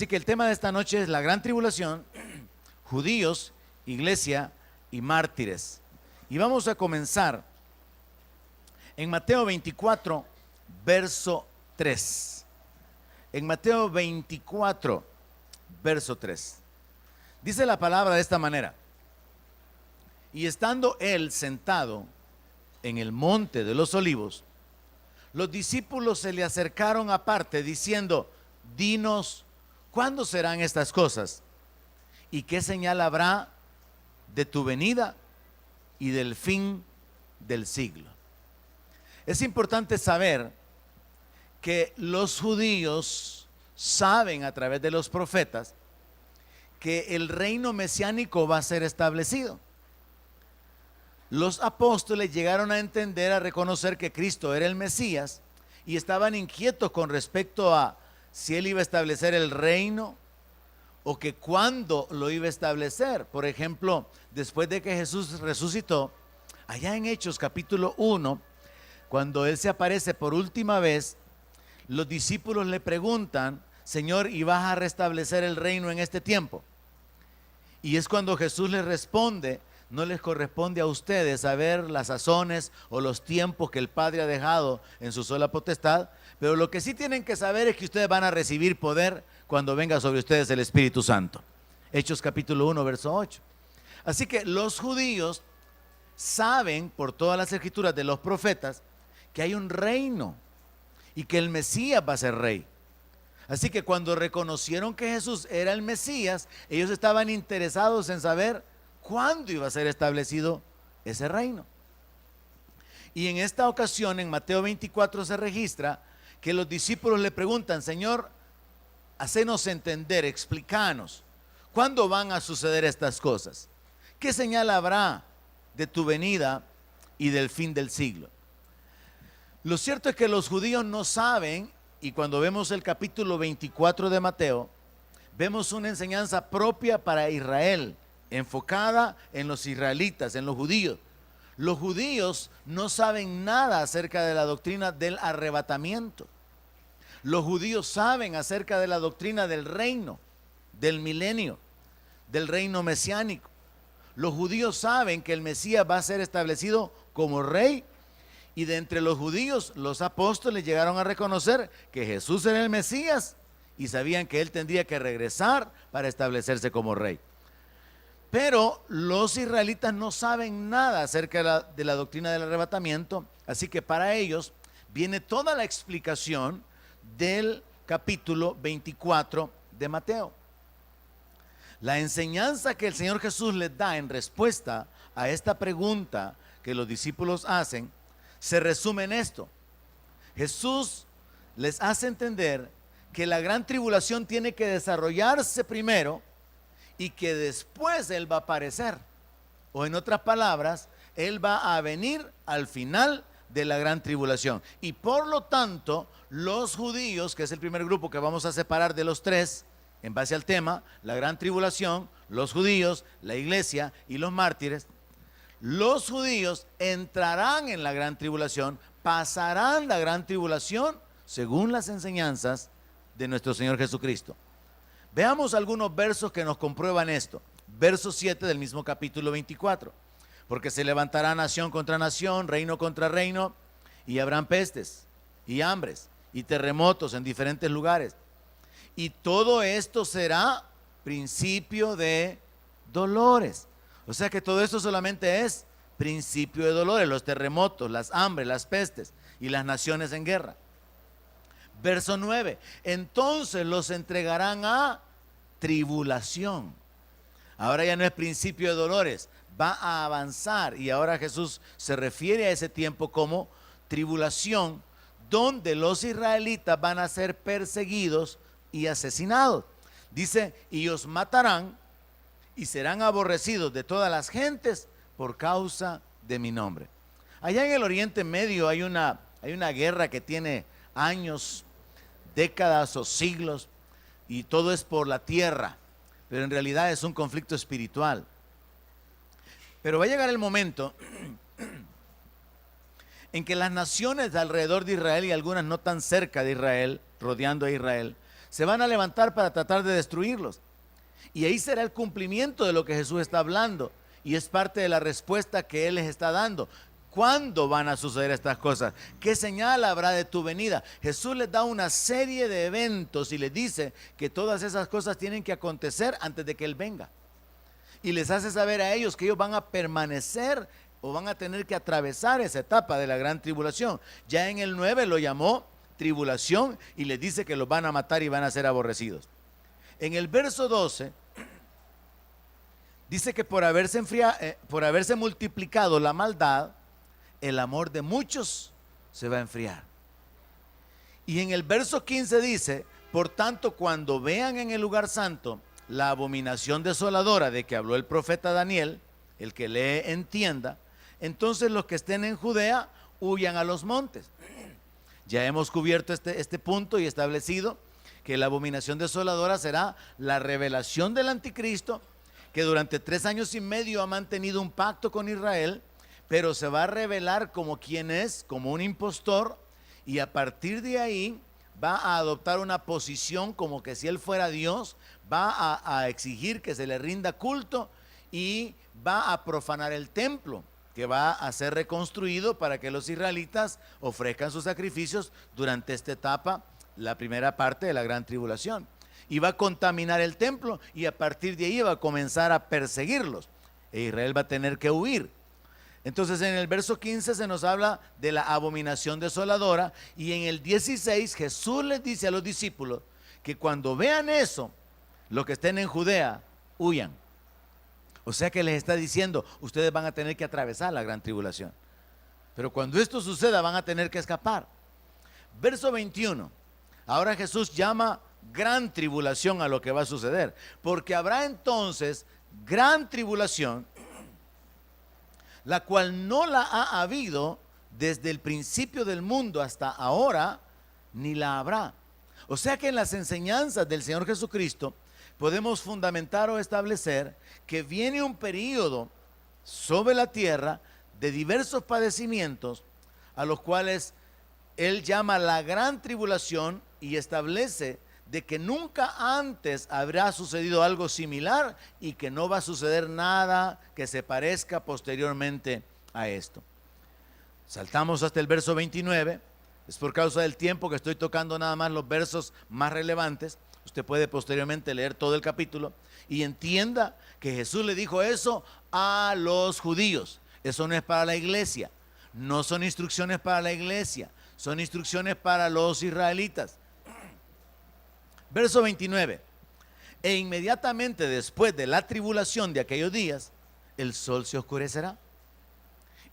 Así que el tema de esta noche es la gran tribulación, judíos, iglesia y mártires. Y vamos a comenzar en Mateo 24, verso 3. En Mateo 24, verso 3. Dice la palabra de esta manera: y estando él sentado en el monte de los olivos, los discípulos se le acercaron aparte diciendo: dinos, ¿cuándo serán estas cosas? ¿Y qué señal habrá de tu venida y del fin del siglo? Es importante saber que los judíos saben a través de los profetas que el reino mesiánico va a ser establecido. Los apóstoles llegaron a entender, a reconocer que Cristo era el Mesías y estaban inquietos con respecto a si él iba a establecer el reino o que cuándo lo iba a establecer. Por ejemplo, después de que Jesús resucitó, allá en Hechos capítulo 1, cuando él se aparece por última vez, los discípulos le preguntan: Señor, ¿y vas a restablecer el reino en este tiempo? Y es cuando Jesús les responde: no les corresponde a ustedes saber las sazones o los tiempos que el Padre ha dejado en su sola potestad, pero lo que sí tienen que saber es que ustedes van a recibir poder cuando venga sobre ustedes el Espíritu Santo. Hechos capítulo 1, verso 8. Así que los judíos saben por todas las escrituras de los profetas que hay un reino y que el Mesías va a ser rey. Así que cuando reconocieron que Jesús era el Mesías, ellos estaban interesados en saber cuándo iba a ser establecido ese reino. Y en esta ocasión, en Mateo 24, se registra que los discípulos le preguntan: Señor, hacenos entender, explícanos, ¿cuándo van a suceder estas cosas? ¿Qué señal habrá de tu venida y del fin del siglo? Lo cierto es que los judíos no saben, y cuando vemos el capítulo 24 de Mateo, vemos una enseñanza propia para Israel, enfocada en los israelitas, en los judíos. Los judíos no saben nada acerca de la doctrina del arrebatamiento. Los judíos saben acerca de la doctrina del reino, del milenio, del reino mesiánico. Los judíos saben que el Mesías va a ser establecido como rey, y de entre los judíos los apóstoles llegaron a reconocer que Jesús era el Mesías y sabían que él tendría que regresar para establecerse como rey. Pero los israelitas no saben nada acerca de la doctrina del arrebatamiento, así que para ellos viene toda la explicación del capítulo 24 de Mateo. La enseñanza que el Señor Jesús les da en respuesta a esta pregunta que los discípulos hacen se resume en esto. Jesús les hace entender que la gran tribulación tiene que desarrollarse primero y que después él va a aparecer, o en otras palabras, él va a venir al final de la gran tribulación. Y por lo tanto, los judíos, que es el primer grupo que vamos a separar de los tres en base al tema, la gran tribulación, los judíos, la iglesia y los mártires, los judíos entrarán en la gran tribulación, pasarán la gran tribulación según las enseñanzas de nuestro Señor Jesucristo. Veamos algunos versos que nos comprueban esto. Verso 7 del mismo capítulo 24. Porque se levantará nación contra nación, reino contra reino, y habrán pestes, y hambres, y terremotos en diferentes lugares. Y todo esto será principio de dolores. O sea que todo esto solamente es principio de dolores: los terremotos, las hambres, las pestes y las naciones en guerra. Verso 9. Entonces los entregarán a tribulación. Ahora ya no es principio de dolores, va a avanzar, y ahora Jesús se refiere a ese tiempo como tribulación, donde los israelitas van a ser perseguidos y asesinados. Dice: y os matarán y serán aborrecidos de todas las gentes por causa de mi nombre. Allá en el Oriente Medio hay una guerra que tiene años, décadas o siglos, y todo es por la tierra, pero en realidad es un conflicto espiritual. Pero va a llegar el momento en que las naciones de alrededor de Israel, y algunas no tan cerca de Israel, rodeando a Israel, se van a levantar para tratar de destruirlos. Y ahí será el cumplimiento de lo que Jesús está hablando. Y es parte de la respuesta que Él les está dando. ¿Cuándo van a suceder estas cosas? ¿Qué señal habrá de tu venida? Jesús les da una serie de eventos y les dice que todas esas cosas tienen que acontecer antes de que Él venga. Y les hace saber a ellos que ellos van a permanecer o van a tener que atravesar esa etapa de la gran tribulación. Ya en el 9 lo llamó tribulación y les dice que los van a matar y van a ser aborrecidos. En el verso 12 dice que por haberse multiplicado la maldad, el amor de muchos se va a enfriar. Y en el verso 15 dice, por tanto, cuando vean en el lugar santo la abominación desoladora de que habló el profeta Daniel, el que lee entienda, entonces los que estén en Judea huyan a los montes. Ya hemos cubierto este punto y establecido que la abominación desoladora será la revelación del anticristo, que durante 3 años y medio ha mantenido un pacto con Israel, pero se va a revelar como quien es, como un impostor, y a partir de ahí va a adoptar una posición como que si él fuera Dios, va a exigir que se le rinda culto y va a profanar el templo, que va a ser reconstruido para que los israelitas ofrezcan sus sacrificios durante esta etapa, la primera parte de la gran tribulación. Y va a contaminar el templo y a partir de ahí va a comenzar a perseguirlos. E Israel va a tener que huir. Entonces en el verso 15 se nos habla de la abominación desoladora y en el 16 Jesús les dice a los discípulos que cuando vean eso, los que estén en Judea, huyan. O sea que les está diciendo, ustedes van a tener que atravesar la gran tribulación. Pero cuando esto suceda van a tener que escapar. Verso 21. Ahora Jesús llama gran tribulación a lo que va a suceder, porque habrá entonces gran tribulación, la cual no la ha habido desde el principio del mundo hasta ahora, ni la habrá. O sea que en las enseñanzas del Señor Jesucristo podemos fundamentar o establecer que viene un periodo sobre la tierra de diversos padecimientos a los cuales Él llama la gran tribulación y establece de que nunca antes habrá sucedido algo similar y que no va a suceder nada que se parezca posteriormente a esto. Saltamos hasta el verso 29, es por causa del tiempo que estoy tocando nada más los versos más relevantes. Usted puede posteriormente leer todo el capítulo y entienda que Jesús le dijo eso a los judíos. Eso no es para la iglesia, no son instrucciones para la iglesia, son instrucciones para los israelitas. Verso 29. E inmediatamente después de la tribulación de aquellos días, el sol se oscurecerá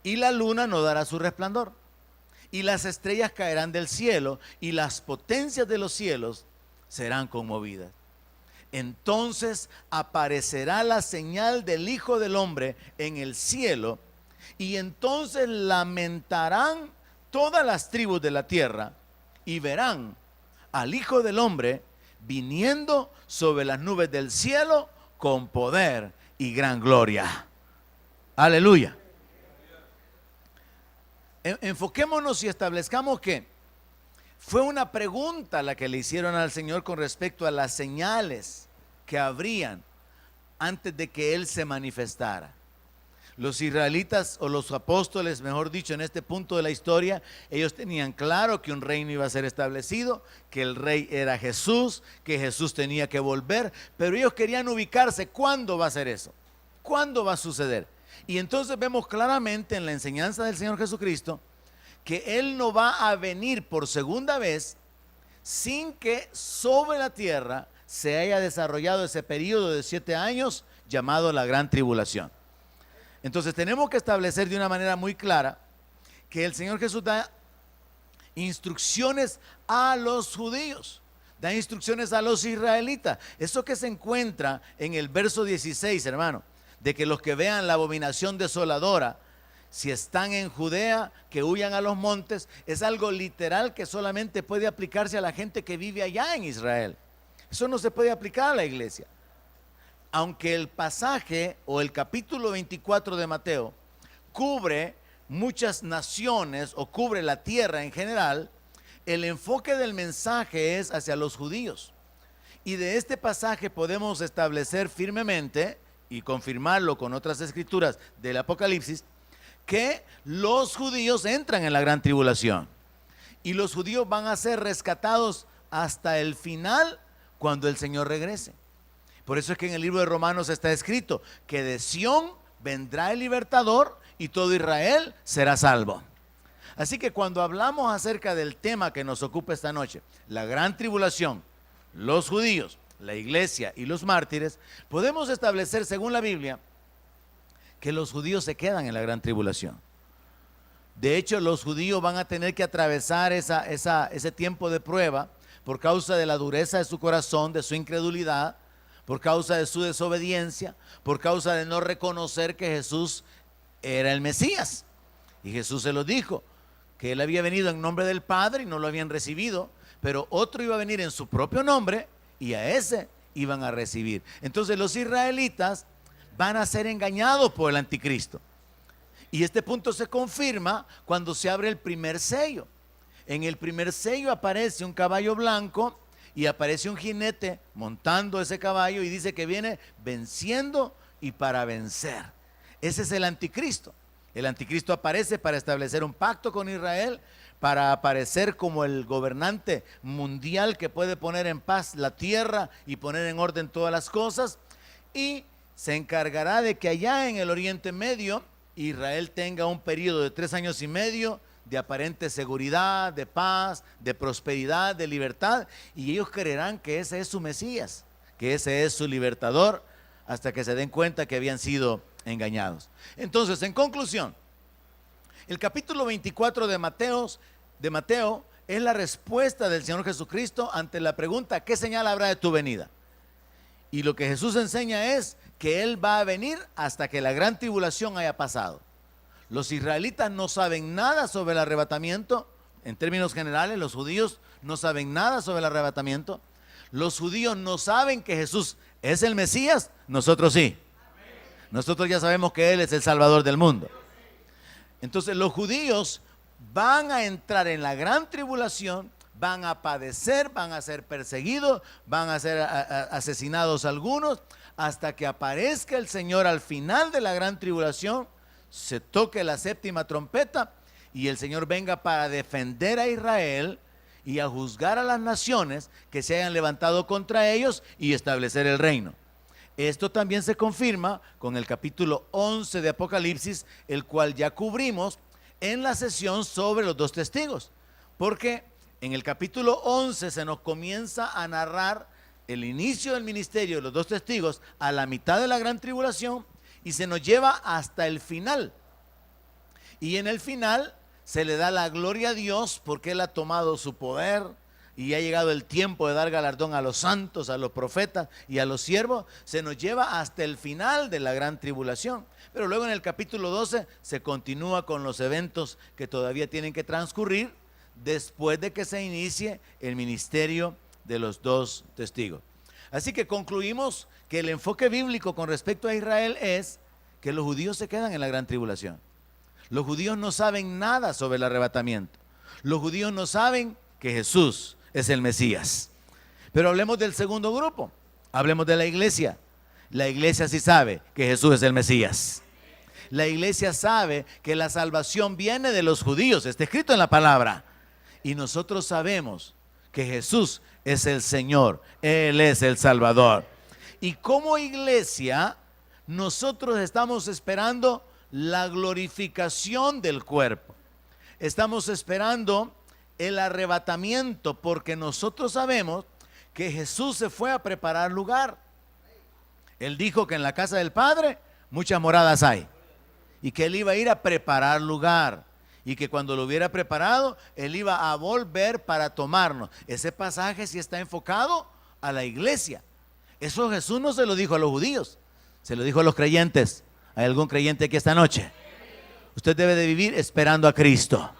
y la luna no dará su resplandor y las estrellas caerán del cielo y las potencias de los cielos serán conmovidas. Entonces aparecerá la señal del Hijo del Hombre en el cielo y entonces lamentarán todas las tribus de la tierra y verán al Hijo del Hombre viniendo sobre las nubes del cielo con poder y gran gloria. Aleluya. Enfoquémonos y establezcamos que fue una pregunta la que le hicieron al Señor con respecto a las señales que habrían antes de que Él se manifestara. Los israelitas o los apóstoles, mejor dicho, en este punto de la historia, ellos tenían claro que un reino iba a ser establecido, que el rey era Jesús, que Jesús tenía que volver, pero ellos querían ubicarse. ¿Cuándo va a ser eso? ¿Cuándo va a suceder? Y entonces vemos claramente en la enseñanza del Señor Jesucristo que Él no va a venir por segunda vez sin que sobre la tierra se haya desarrollado ese periodo de 7 años llamado la gran tribulación. Entonces tenemos que establecer de una manera muy clara que el Señor Jesús da instrucciones a los judíos, da instrucciones a los israelitas. Eso que se encuentra en el verso 16, hermano, de que los que vean la abominación desoladora, si están en Judea, que huyan a los montes, es algo literal que solamente puede aplicarse a la gente que vive allá en Israel. Eso no se puede aplicar a la iglesia. Aunque el pasaje o el capítulo 24 de Mateo cubre muchas naciones o cubre la tierra en general, el enfoque del mensaje es hacia los judíos. Y de este pasaje podemos establecer firmemente y confirmarlo con otras escrituras del Apocalipsis, que los judíos entran en la gran tribulación. Y los judíos van a ser rescatados hasta el final, cuando el Señor regrese. Por eso es que en el libro de Romanos está escrito que de Sión vendrá el libertador y todo Israel será salvo. Así que cuando hablamos acerca del tema que nos ocupa esta noche, la gran tribulación, los judíos, la iglesia y los mártires, podemos establecer según la Biblia que los judíos se quedan en la gran tribulación. De hecho, los judíos van a tener que atravesar ese tiempo de prueba por causa de la dureza de su corazón, de su incredulidad, por causa de su desobediencia, por causa de no reconocer que Jesús era el Mesías. Y Jesús se lo dijo, que él había venido en nombre del Padre y no lo habían recibido, pero otro iba a venir en su propio nombre y a ese iban a recibir. Entonces los israelitas van a ser engañados por el anticristo. Y este punto se confirma cuando se abre el primer sello. En el primer sello aparece un caballo blanco y aparece un jinete montando ese caballo y dice que viene venciendo y para vencer. Ese es el anticristo. El anticristo aparece para establecer un pacto con Israel, para aparecer como el gobernante mundial que puede poner en paz la tierra y poner en orden todas las cosas, y se encargará de que allá en el Oriente Medio Israel tenga un periodo de 3 años y medio de aparente seguridad, de paz, de prosperidad, de libertad, y ellos creerán que ese es su Mesías, que ese es su libertador, hasta que se den cuenta que habían sido engañados. Entonces, en conclusión, el capítulo 24 de Mateo es la respuesta del Señor Jesucristo ante la pregunta: ¿qué señal habrá de tu venida? Y lo que Jesús enseña es que Él va a venir hasta que la gran tribulación haya pasado. Los israelitas no saben nada sobre el arrebatamiento. En términos generales, los judíos no saben nada sobre el arrebatamiento. Los judíos no saben que Jesús es el Mesías. Nosotros sí. Nosotros ya sabemos que Él es el Salvador del mundo. Entonces los judíos van a entrar en la gran tribulación, van a padecer, van a ser perseguidos, van a ser asesinados algunos, hasta que aparezca el Señor al final de la gran tribulación, se toque la séptima trompeta y el Señor venga para defender a Israel y a juzgar a las naciones que se hayan levantado contra ellos y establecer el reino. Esto también se confirma con el capítulo 11 de Apocalipsis, el cual ya cubrimos en la sesión sobre los 2 testigos, porque en el capítulo 11 se nos comienza a narrar el inicio del ministerio de los 2 testigos a la mitad de la gran tribulación y se nos lleva hasta el final. Y en el final se le da la gloria a Dios porque Él ha tomado su poder y ha llegado el tiempo de dar galardón a los santos, a los profetas y a los siervos. Se nos lleva hasta el final de la gran tribulación. Pero luego en el capítulo 12 se continúa con los eventos que todavía tienen que transcurrir después de que se inicie el ministerio de los 2 testigos. Así que concluimos que el enfoque bíblico con respecto a Israel es que los judíos se quedan en la gran tribulación. Los judíos no saben nada sobre el arrebatamiento. Los judíos no saben que Jesús es el Mesías. Pero hablemos del segundo grupo. Hablemos de la iglesia. La iglesia sí sabe que Jesús es el Mesías. La iglesia sabe que la salvación viene de los judíos. Está escrito en la palabra. Y nosotros sabemos que Jesús es el Señor. Él es el Salvador. Y como iglesia, nosotros estamos esperando la glorificación del cuerpo. Estamos esperando el arrebatamiento porque nosotros sabemos que Jesús se fue a preparar lugar. Él dijo que en la casa del Padre muchas moradas hay y que Él iba a ir a preparar lugar y que cuando lo hubiera preparado Él iba a volver para tomarnos. Ese pasaje sí está enfocado a la iglesia. Eso Jesús no se lo dijo a los judíos, se lo dijo a los creyentes. ¿Hay algún creyente aquí esta noche? Usted debe de vivir esperando a Cristo.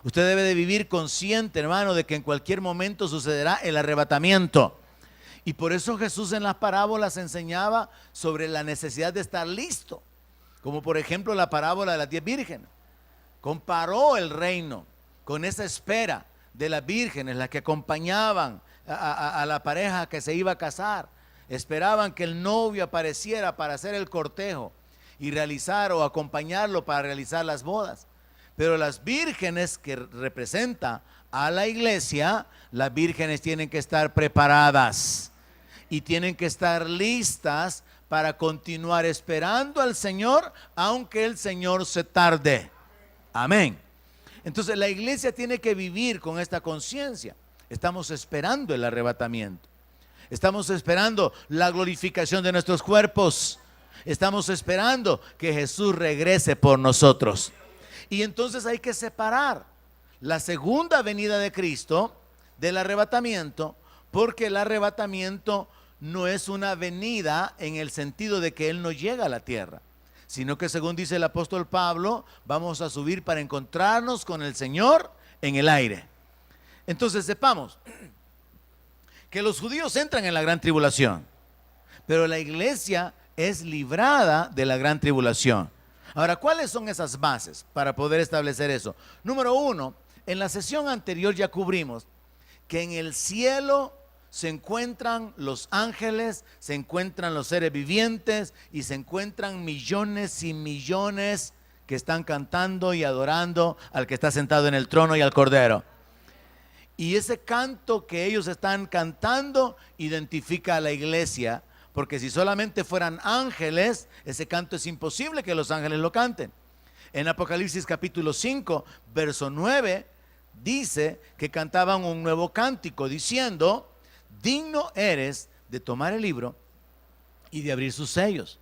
Usted debe de vivir consciente, hermano, de que en cualquier momento sucederá el arrebatamiento. Y por eso Jesús en las parábolas enseñaba sobre la necesidad de estar listo. Como por ejemplo la parábola de las 10 vírgenes. Comparó el reino con esa espera de las vírgenes, las que acompañaban a la pareja que se iba a casar. Esperaban que el novio apareciera para hacer el cortejo y realizar o acompañarlo para realizar las bodas. Pero las vírgenes, que representa a la iglesia, las vírgenes tienen que estar preparadas y tienen que estar listas para continuar esperando al Señor, aunque el Señor se tarde. Amén. Entonces la iglesia tiene que vivir con esta conciencia. Estamos esperando el arrebatamiento. Estamos esperando la glorificación de nuestros cuerpos. Estamos esperando que Jesús regrese por nosotros. Y entonces hay que separar la segunda venida de Cristo del arrebatamiento, porque el arrebatamiento no es una venida en el sentido de que Él no llega a la tierra, sino que, según dice el apóstol Pablo, vamos a subir para encontrarnos con el Señor en el aire. Entonces sepamos que los judíos entran en la gran tribulación, pero la iglesia es librada de la gran tribulación. Ahora, ¿cuáles son esas bases para poder establecer eso? Número uno, en la sesión anterior ya cubrimos que en el cielo se encuentran los ángeles, se encuentran los seres vivientes y se encuentran millones y millones que están cantando y adorando al que está sentado en el trono y al Cordero. Y ese canto que ellos están cantando identifica a la iglesia, porque si solamente fueran ángeles, ese canto es imposible que los ángeles lo canten. En Apocalipsis capítulo 5, verso 9, dice que cantaban un nuevo cántico diciendo: digno eres de tomar el libro y de abrir sus sellos,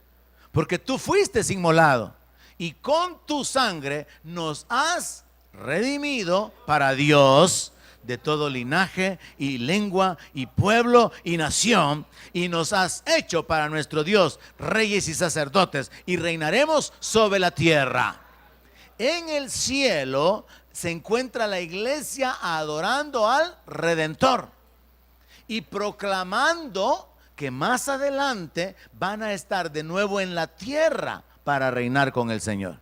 porque tú fuiste inmolado y con tu sangre nos has redimido para Dios de todo linaje y lengua y pueblo y nación, y nos has hecho para nuestro Dios reyes y sacerdotes, y reinaremos sobre la tierra. En el cielo se encuentra la iglesia adorando al Redentor y proclamando que más adelante van a estar de nuevo en la tierra para reinar con el Señor.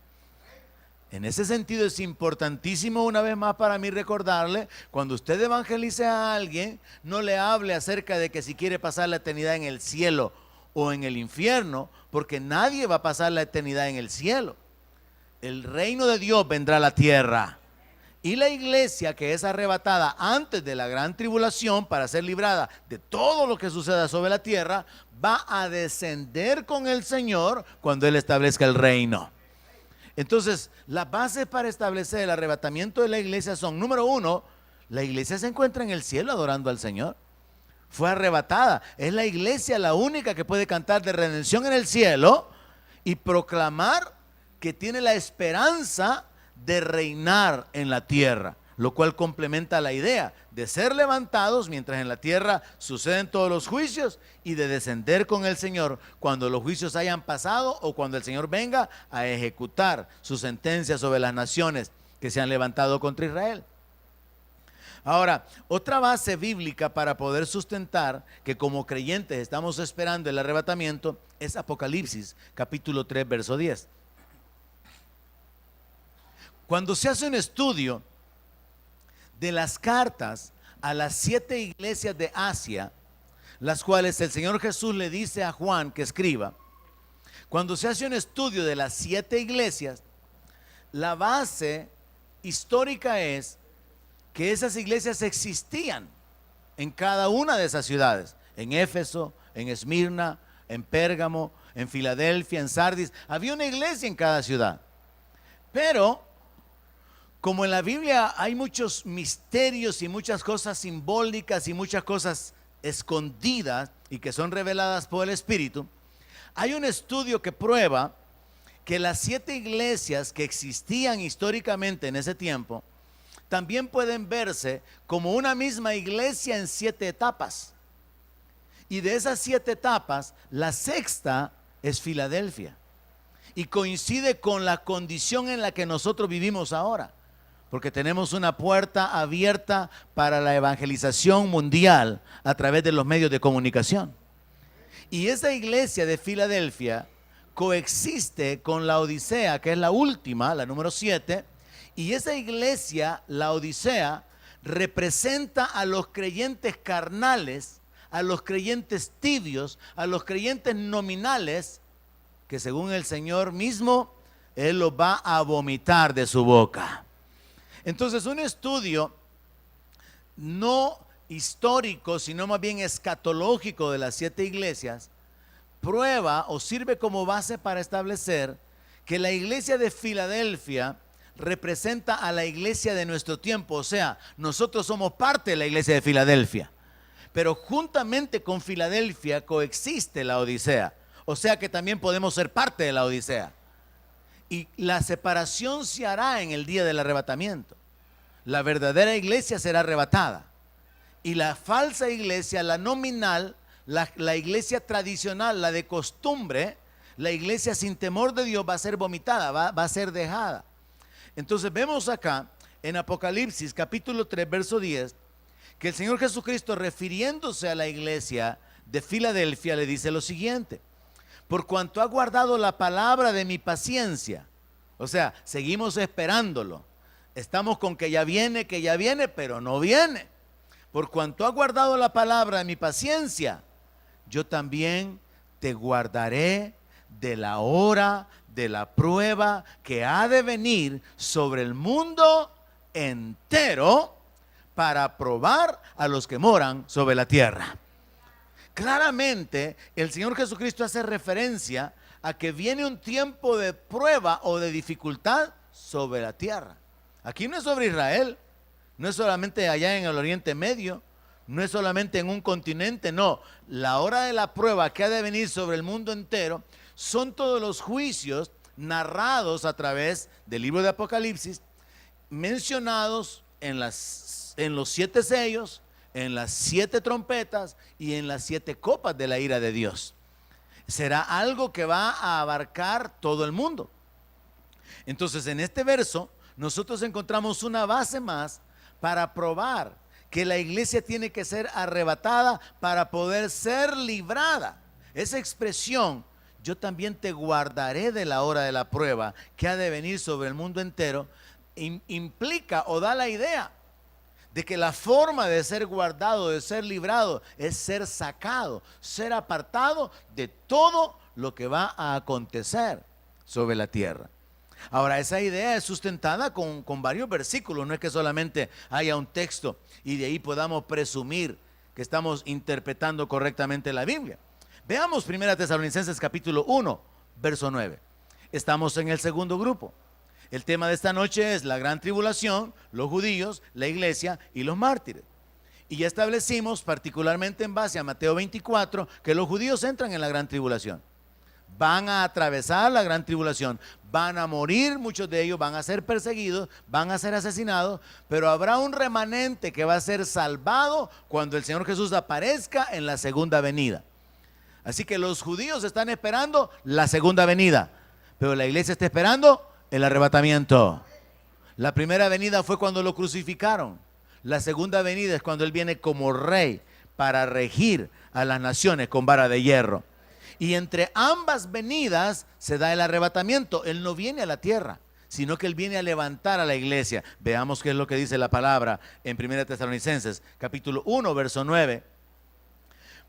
En ese sentido es importantísimo, una vez más, para mí recordarle: cuando usted evangelice a alguien, no le hable acerca de que si quiere pasar la eternidad en el cielo o en el infierno, porque nadie va a pasar la eternidad en el cielo. El reino de Dios vendrá a la tierra, y la iglesia, que es arrebatada antes de la gran tribulación para ser librada de todo lo que suceda sobre la tierra, va a descender con el Señor cuando Él establezca el reino. Entonces, las bases para establecer el arrebatamiento de la iglesia son: número uno, la iglesia se encuentra en el cielo adorando al Señor. Fue arrebatada. Es la iglesia la única que puede cantar de redención en el cielo y proclamar que tiene la esperanza de reinar en la tierra, lo cual complementa la idea de ser levantados mientras en la tierra suceden todos los juicios, y de descender con el Señor cuando los juicios hayan pasado o cuando el Señor venga a ejecutar su sentencia sobre las naciones que se han levantado contra Israel. Ahora, otra base bíblica para poder sustentar que como creyentes estamos esperando el arrebatamiento es Apocalipsis capítulo 3, verso 10. Cuando se hace un estudio de las cartas a las 7 iglesias de Asia, las cuales el Señor Jesús le dice a Juan que escriba, cuando se hace un estudio de las 7 iglesias, la base histórica es que esas iglesias existían en cada una de esas ciudades: en Éfeso, en Esmirna, en Pérgamo, en Filadelfia, en Sardis. Había una iglesia en cada ciudad. Pero como en la Biblia hay muchos misterios y muchas cosas simbólicas y muchas cosas escondidas y que son reveladas por el Espíritu, hay un estudio que prueba que las 7 iglesias que existían históricamente en ese tiempo también pueden verse como una misma iglesia en 7 etapas. Y de esas 7 etapas, la sexta es Filadelfia, y coincide con la condición en la que nosotros vivimos ahora, porque tenemos una puerta abierta para la evangelización mundial a través de los medios de comunicación. Y esa iglesia de Filadelfia coexiste con la Odisea, que es la última, la número 7, y esa iglesia, la Odisea, representa a los creyentes carnales, a los creyentes tibios, a los creyentes nominales, que según el Señor mismo, Él los va a vomitar de su boca. Entonces, un estudio no histórico, sino más bien escatológico de las 7 iglesias, prueba o sirve como base para establecer que la iglesia de Filadelfia representa a la iglesia de nuestro tiempo. O sea, nosotros somos parte de la iglesia de Filadelfia, pero juntamente con Filadelfia coexiste la Odisea. O sea que también podemos ser parte de la Odisea. Y la separación se hará en el día del arrebatamiento. La verdadera iglesia será arrebatada. Y la falsa iglesia, la nominal, la iglesia tradicional, la de costumbre, la iglesia sin temor de Dios va a ser vomitada, va a ser dejada. Entonces vemos acá en Apocalipsis capítulo 3 verso 10 que el Señor Jesucristo, refiriéndose a la iglesia de Filadelfia, le dice lo siguiente: por cuanto ha guardado la palabra de mi paciencia. O sea, seguimos esperándolo. Estamos con que ya viene, pero no viene. Por cuanto ha guardado la palabra de mi paciencia, yo también te guardaré de la hora de la prueba que ha de venir sobre el mundo entero para probar a los que moran sobre la tierra. Claramente el Señor Jesucristo hace referencia a que viene un tiempo de prueba o de dificultad sobre la tierra. Aquí no es sobre Israel, no es solamente allá en el Oriente Medio, no es solamente en un continente, no. La hora de la prueba que ha de venir sobre el mundo entero son todos los juicios narrados a través del libro de Apocalipsis, mencionados en los 7 sellos, en las 7 trompetas y en las 7 copas de la ira de Dios. Será algo que va a abarcar todo el mundo. Entonces, en este verso nosotros encontramos una base más para probar que la iglesia tiene que ser arrebatada para poder ser librada. Esa expresión, yo también te guardaré de la hora de la prueba que ha de venir sobre el mundo entero, implica o da la idea de que la forma de ser guardado, de ser librado, es ser sacado, ser apartado de todo lo que va a acontecer sobre la tierra. Ahora, esa idea es sustentada con varios versículos. No es que solamente haya un texto y de ahí podamos presumir que estamos interpretando correctamente la Biblia. Veamos 1 Tesalonicenses capítulo 1, verso 9. Estamos en el segundo grupo. El tema de esta noche es la gran tribulación, los judíos, la iglesia y los mártires. Y ya establecimos, particularmente en base a Mateo 24, que los judíos entran en la gran tribulación. Van a atravesar la gran tribulación, van a morir, muchos de ellos van a ser perseguidos, van a ser asesinados, pero habrá un remanente que va a ser salvado cuando el Señor Jesús aparezca en la segunda venida. Así que los judíos están esperando la segunda venida, pero la iglesia está esperando el arrebatamiento. La primera venida fue cuando lo crucificaron. La segunda venida es cuando Él viene como rey para regir a las naciones con vara de hierro. Y entre ambas venidas se da el arrebatamiento. Él no viene a la tierra, sino que Él viene a levantar a la iglesia. Veamos qué es lo que dice la palabra en 1 Tesalonicenses capítulo 1 verso 9.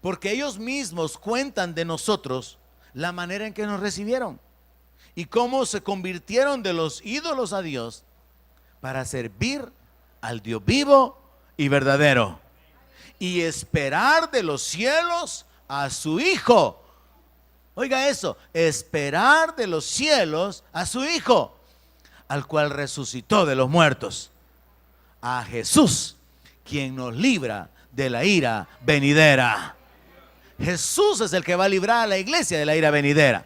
Porque ellos mismos cuentan de nosotros la manera en que nos recibieron y cómo se convirtieron de los ídolos a Dios para servir al Dios vivo y verdadero y esperar de los cielos a su Hijo. Oiga eso, esperar de los cielos a su Hijo, al cual resucitó de los muertos, a Jesús, quien nos libra de la ira venidera. Jesús es el que va a librar a la iglesia de la ira venidera.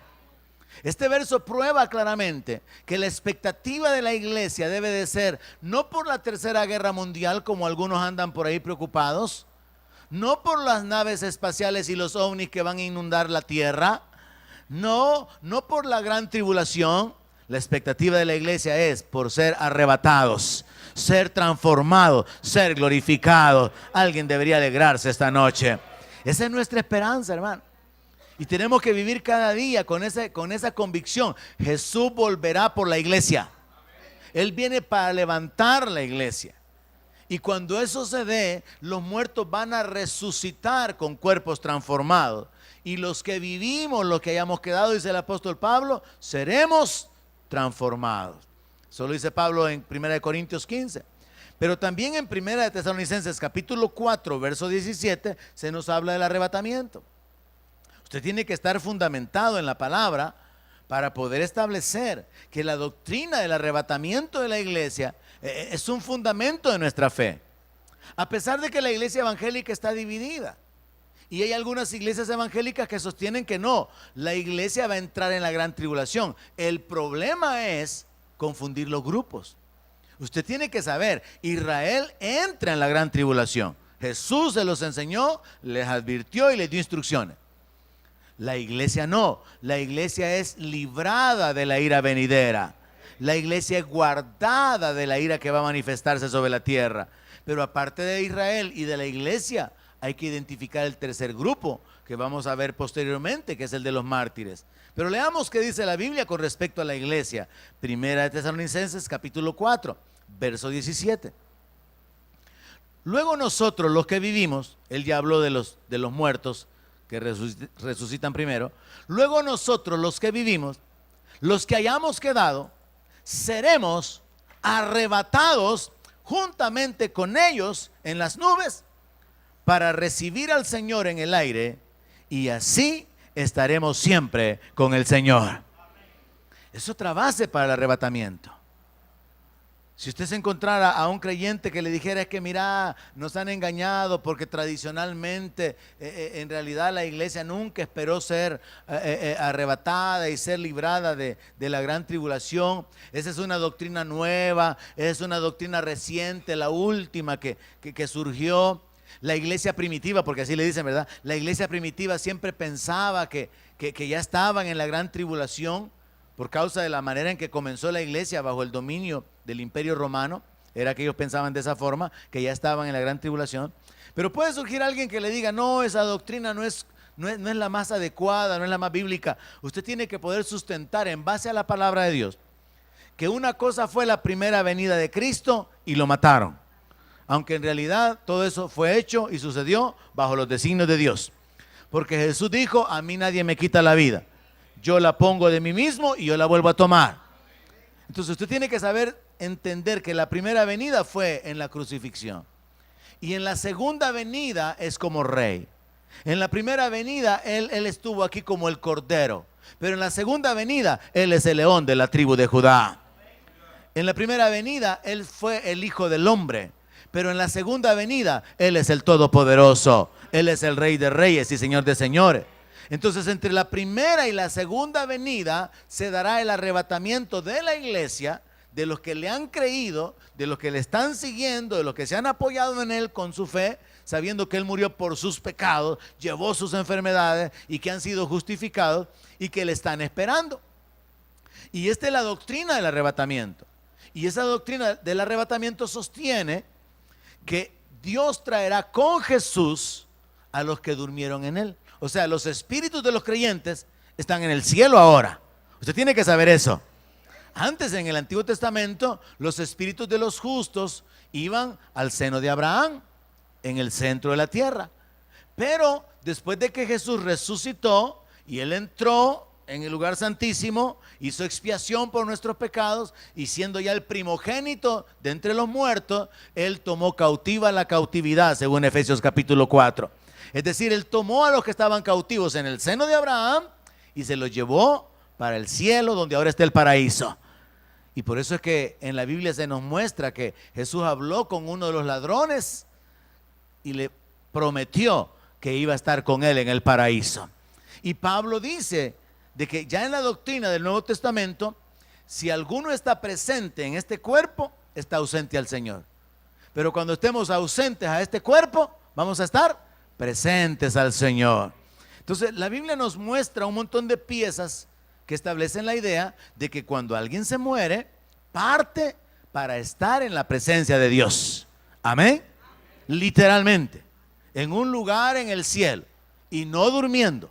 Este verso prueba claramente que la expectativa de la iglesia debe de ser no por la tercera guerra mundial, como algunos andan por ahí preocupados, no por las naves espaciales y los ovnis que van a inundar la tierra, no por la gran tribulación. La expectativa de la iglesia es por ser arrebatados, ser transformados, ser glorificados. Alguien debería alegrarse esta noche. Esa es nuestra esperanza, hermano. Y tenemos que vivir cada día con esa convicción. Jesús volverá por la iglesia. Él viene para levantar la iglesia. Y cuando eso se dé, los muertos van a resucitar con cuerpos transformados. Y los que vivimos, los que hayamos quedado, dice el apóstol Pablo, seremos transformados. Eso lo dice Pablo en 1 Corintios 15. Pero también en 1 Tesalonicenses capítulo 4, verso 17, se nos habla del arrebatamiento. Usted tiene que estar fundamentado en la palabra para poder establecer que la doctrina del arrebatamiento de la iglesia es un fundamento de nuestra fe. A pesar de que la iglesia evangélica está dividida. Y hay algunas iglesias evangélicas que sostienen que no, la iglesia va a entrar en la gran tribulación. El problema es confundir los grupos. Usted tiene que saber, Israel entra en la gran tribulación. Jesús se los enseñó, les advirtió y les dio instrucciones. La iglesia no, la iglesia es librada de la ira venidera. La iglesia es guardada de la ira que va a manifestarse sobre la tierra. Pero aparte de Israel y de la iglesia, hay que identificar el tercer grupo que vamos a ver posteriormente, que es el de los mártires. Pero leamos qué dice la Biblia con respecto a la iglesia. Primera de Tesalonicenses capítulo 4, verso 17. Luego nosotros los que vivimos, él ya habló de los muertos que resucitan primero. Luego nosotros los que vivimos, los que hayamos quedado, seremos arrebatados juntamente con ellos en las nubes para recibir al Señor en el aire, y así estaremos siempre con el Señor. Es otra base para el arrebatamiento. Si usted se encontrara a un creyente que le dijera, es que mira, nos han engañado porque tradicionalmente en realidad la iglesia nunca esperó ser arrebatada y ser librada de la gran tribulación. Esa es una doctrina nueva, es una doctrina reciente, la última que surgió. La iglesia primitiva, porque así le dicen, ¿verdad? La iglesia primitiva siempre pensaba que ya estaban en la gran tribulación por causa de la manera en que comenzó la iglesia bajo el dominio del Imperio Romano. Era que ellos pensaban de esa forma, que ya estaban en la gran tribulación. Pero puede surgir alguien que le diga, no, esa doctrina no es la más adecuada, no es la más bíblica. Usted tiene que poder sustentar en base a la palabra de Dios que una cosa fue la primera venida de Cristo y lo mataron. Aunque en realidad todo eso fue hecho y sucedió bajo los designios de Dios. Porque Jesús dijo, a mí nadie me quita la vida. Yo la pongo de mí mismo y yo la vuelvo a tomar. Entonces usted tiene que saber entender que la primera venida fue en la crucifixión. Y en la segunda venida es como rey. En la primera venida él estuvo aquí como el cordero. Pero en la segunda venida él es el león de la tribu de Judá. En la primera venida él fue el hijo del hombre. Pero en la segunda venida, Él es el Todopoderoso. Él es el Rey de Reyes y Señor de Señores. Entonces, entre la primera y la segunda venida, se dará el arrebatamiento de la iglesia, de los que le han creído, de los que le están siguiendo, de los que se han apoyado en Él con su fe, sabiendo que Él murió por sus pecados, llevó sus enfermedades y que han sido justificados y que le están esperando. Y esta es la doctrina del arrebatamiento. Y esa doctrina del arrebatamiento sostiene que Dios traerá con Jesús a los que durmieron en Él. O sea, los espíritus de los creyentes están en el cielo ahora. Usted tiene que saber eso. Antes, en el Antiguo Testamento, los espíritus de los justos iban al seno de Abraham, en el centro de la tierra. Pero después de que Jesús resucitó y Él entró en el lugar santísimo, hizo expiación por nuestros pecados, y siendo ya el primogénito de entre los muertos, Él tomó cautiva la cautividad, según Efesios capítulo 4. Es decir, Él tomó a los que estaban cautivos en el seno de Abraham y se los llevó para el cielo, donde ahora está el paraíso. Y por eso es que en la Biblia se nos muestra que Jesús habló con uno de los ladrones y le prometió que iba a estar con él en el paraíso. Y Pablo dice de que ya en la doctrina del Nuevo Testamento, si alguno está presente en este cuerpo, está ausente al Señor. Pero cuando estemos ausentes a este cuerpo, vamos a estar presentes al Señor. Entonces la Biblia nos muestra un montón de piezas que establecen la idea de que cuando alguien se muere, parte para estar en la presencia de Dios. Amén. Literalmente, en un lugar en el cielo y no durmiendo.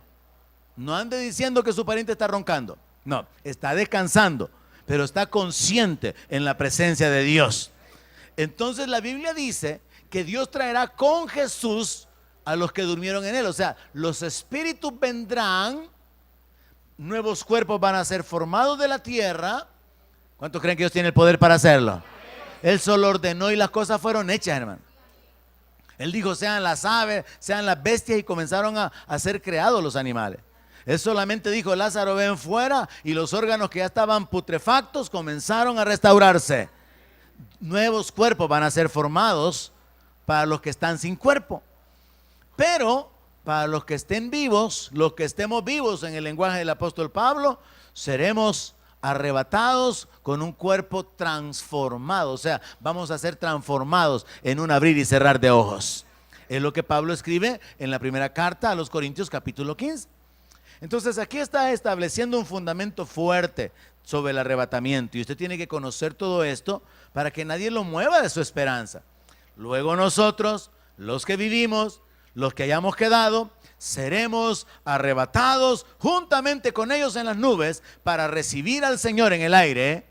No ande diciendo que su pariente está roncando. No, está descansando, pero está consciente en la presencia de Dios. Entonces la Biblia dice que Dios traerá con Jesús a los que durmieron en él. O sea, los espíritus vendrán, nuevos cuerpos van a ser formados de la tierra. ¿Cuántos creen que Dios tiene el poder para hacerlo? Él solo ordenó y las cosas fueron hechas, hermano. Él dijo, sean las aves, sean las bestias, y comenzaron a ser creados los animales. Él solamente dijo, Lázaro, ven fuera, y los órganos que ya estaban putrefactos comenzaron a restaurarse. Nuevos cuerpos van a ser formados para los que están sin cuerpo. Pero para los que estén vivos, los que estemos vivos en el lenguaje del apóstol Pablo, seremos arrebatados con un cuerpo transformado. O sea, vamos a ser transformados en un abrir y cerrar de ojos. Es lo que Pablo escribe en la primera carta a los Corintios capítulo 15. Entonces aquí está estableciendo un fundamento fuerte sobre el arrebatamiento, y usted tiene que conocer todo esto para que nadie lo mueva de su esperanza. Luego nosotros, los que vivimos, los que hayamos quedado, seremos arrebatados juntamente con ellos en las nubes para recibir al Señor en el aire,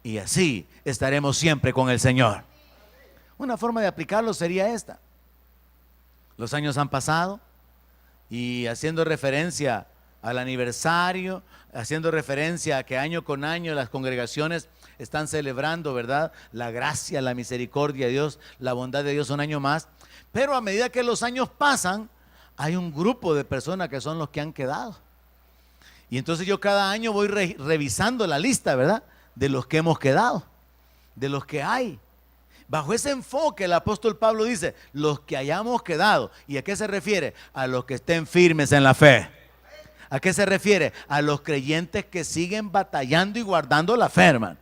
y así estaremos siempre con el Señor. Una forma de aplicarlo sería esta. Los años han pasado, y haciendo referencia al aniversario, haciendo referencia a que año con año las congregaciones están celebrando, ¿verdad?, la gracia, la misericordia de Dios, la bondad de Dios un año más. Pero a medida que los años pasan, hay un grupo de personas que son los que han quedado. Y entonces yo cada año voy revisando la lista, ¿verdad?, de los que hemos quedado, de los que hay. Bajo ese enfoque el apóstol Pablo dice, los que hayamos quedado. ¿Y a qué se refiere? A los que estén firmes en la fe. ¿A qué se refiere? A los creyentes que siguen batallando y guardando la fe, hermano.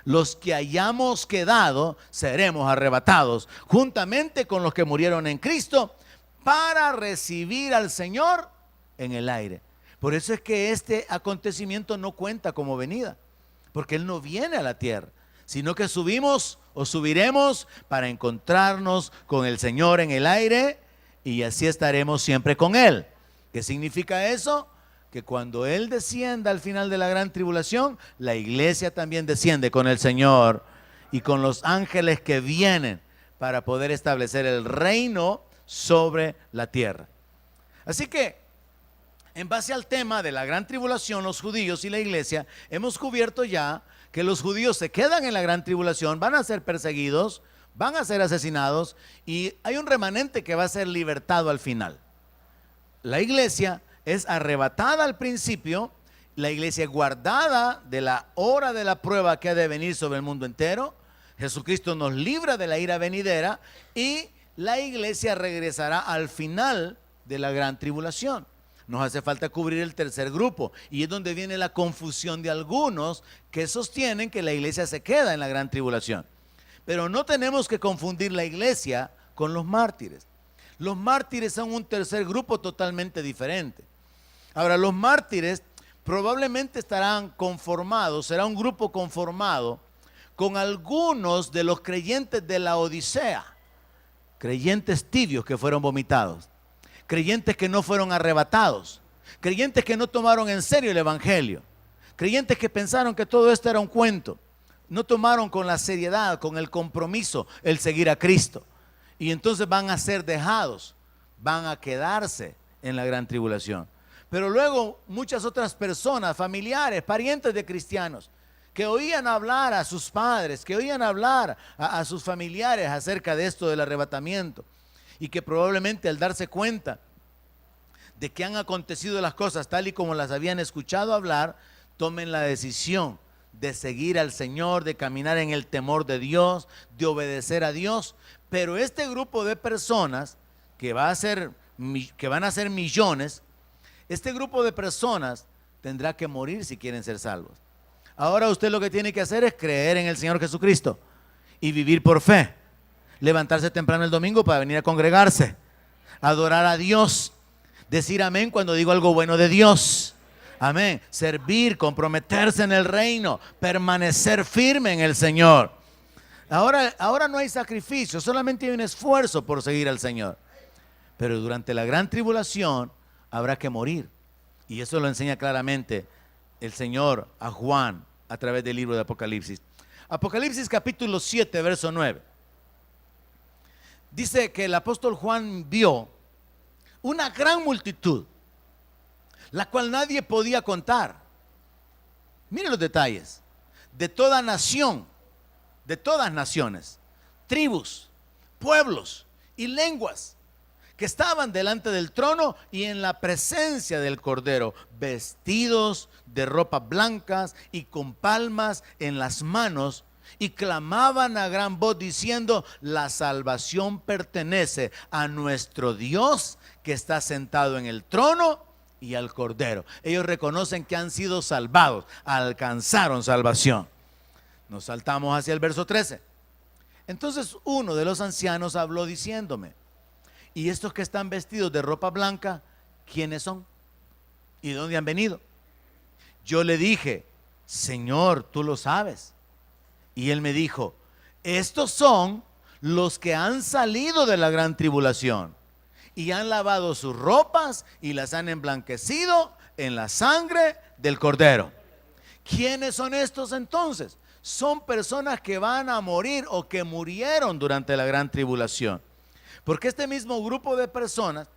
Los que hayamos quedado seremos arrebatados juntamente con los que murieron en Cristo para recibir al Señor en el aire. Por eso es que este acontecimiento no cuenta como venida, porque Él no viene a la tierra, sino que subimos o subiremos para encontrarnos con el Señor en el aire, y así estaremos siempre con Él. ¿Qué significa eso? Que cuando Él descienda al final de la gran tribulación, la iglesia también desciende con el Señor y con los ángeles que vienen para poder establecer el reino sobre la tierra. Así que, en base al tema de la gran tribulación, los judíos y la iglesia, hemos cubierto ya que los judíos se quedan en la gran tribulación, van a ser perseguidos, van a ser asesinados, y hay un remanente que va a ser libertado al final. La iglesia es arrebatada al principio, la iglesia es guardada de la hora de la prueba que ha de venir sobre el mundo entero. Jesucristo nos libra de la ira venidera, y la iglesia regresará al final de la gran tribulación. Nos hace falta cubrir el tercer grupo, y es donde viene la confusión de algunos que sostienen que la iglesia se queda en la gran tribulación. Pero no tenemos que confundir la iglesia con los mártires. Los mártires son un tercer grupo totalmente diferente. Ahora, los mártires probablemente estarán conformados, será un grupo conformado con algunos de los creyentes de la Odisea, creyentes tibios que fueron vomitados, creyentes que no fueron arrebatados, creyentes que no tomaron en serio el evangelio, creyentes que pensaron que todo esto era un cuento, no tomaron con la seriedad, con el compromiso, el seguir a Cristo. Y entonces van a ser dejados, van a quedarse en la gran tribulación. Pero luego muchas otras personas, familiares, parientes de cristianos, que oían hablar a sus padres, que oían hablar a sus familiares acerca de esto del arrebatamiento, y que probablemente al darse cuenta de que han acontecido las cosas tal y como las habían escuchado hablar, tomen la decisión de seguir al Señor, de caminar en el temor de Dios, de obedecer a Dios. Pero este grupo de personas que van a ser millones, este grupo de personas tendrá que morir si quieren ser salvos. Ahora usted lo que tiene que hacer es creer en el Señor Jesucristo y vivir por fe. Levantarse temprano el domingo para venir a congregarse, adorar a Dios, decir amén cuando digo algo bueno de Dios. Amén. Servir, comprometerse en el reino, permanecer firme en el Señor. Ahora no hay sacrificio, solamente hay un esfuerzo por seguir al Señor. Pero durante la gran tribulación habrá que morir. Y eso lo enseña claramente el Señor a Juan a través del libro de Apocalipsis. Apocalipsis capítulo 7, verso 9. dice que el apóstol Juan vio una gran multitud, la cual nadie podía contar. Miren los detalles. De toda nación, de todas naciones, tribus, pueblos y lenguas, que estaban delante del trono y en la presencia del Cordero, vestidos de ropas blancas y con palmas en las manos, y clamaban a gran voz diciendo: la salvación pertenece a nuestro Dios que está sentado en el trono y al Cordero. Ellos reconocen que han sido salvados, alcanzaron salvación. Nos saltamos hacia el verso 13. Entonces uno de los ancianos habló diciéndome: ¿y estos que están vestidos de ropa blanca, quiénes son? ¿Y de dónde han venido? Yo le dije: Señor, tú lo sabes. Y él me dijo: estos son los que han salido de la gran tribulación y han lavado sus ropas y las han emblanquecido en la sangre del Cordero. ¿Quiénes son estos entonces? Son personas que van a morir o que murieron durante la gran tribulación. Porque este mismo grupo de personas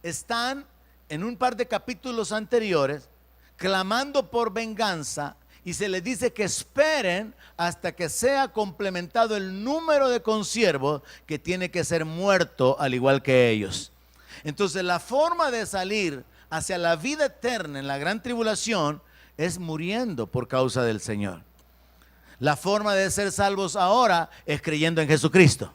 están en un par de capítulos anteriores clamando por venganza, y se les dice que esperen hasta que sea complementado el número de consiervos que tiene que ser muerto al igual que ellos. Entonces la forma de salir hacia la vida eterna en la gran tribulación es muriendo por causa del Señor. La forma de ser salvos ahora es creyendo en Jesucristo,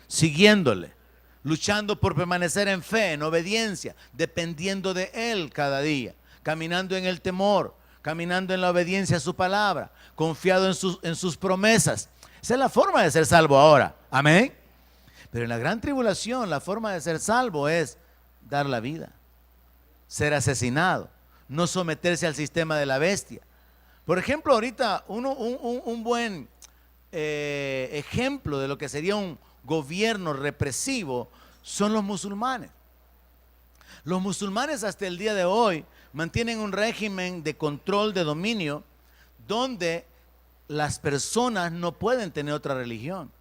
siguiéndole, luchando por permanecer en fe, en obediencia, dependiendo de Él cada día, caminando en el temor, caminando en la obediencia a su palabra, confiado en sus promesas. Esa es la forma de ser salvo ahora. Amén. Pero en la gran tribulación la forma de ser salvo es dar la vida, ser asesinado, no someterse al sistema de la bestia. Por ejemplo, ahorita un buen ejemplo de lo que sería un gobierno represivo son los musulmanes. Los musulmanes hasta el día de hoy mantienen un régimen de control, de dominio, donde las personas no pueden tener otra religión.